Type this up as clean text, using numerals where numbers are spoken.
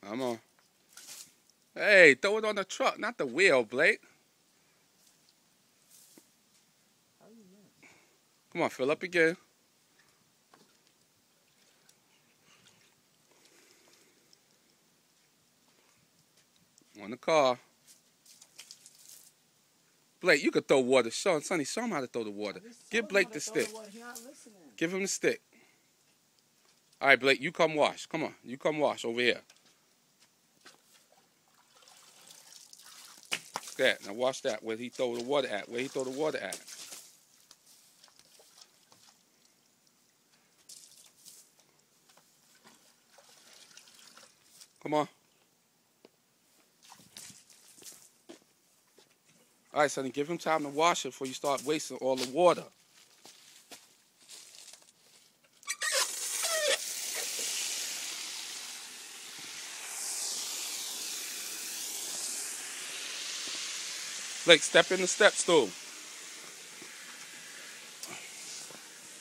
Come on. Hey, throw it on the truck, not the wheel, Blake. Come on, fill up again. On the car. Blake, you could throw water. Sonny, show him how to throw the water. Give Blake the stick. Give him the stick. All right, Blake, you come wash. Come on, you come wash over here. That. Now watch that. Where he throw the water at? Where he throw the water at? Come on. All right, Sonny, give him time to wash it before you start wasting all the water. Blake, step in the step stool.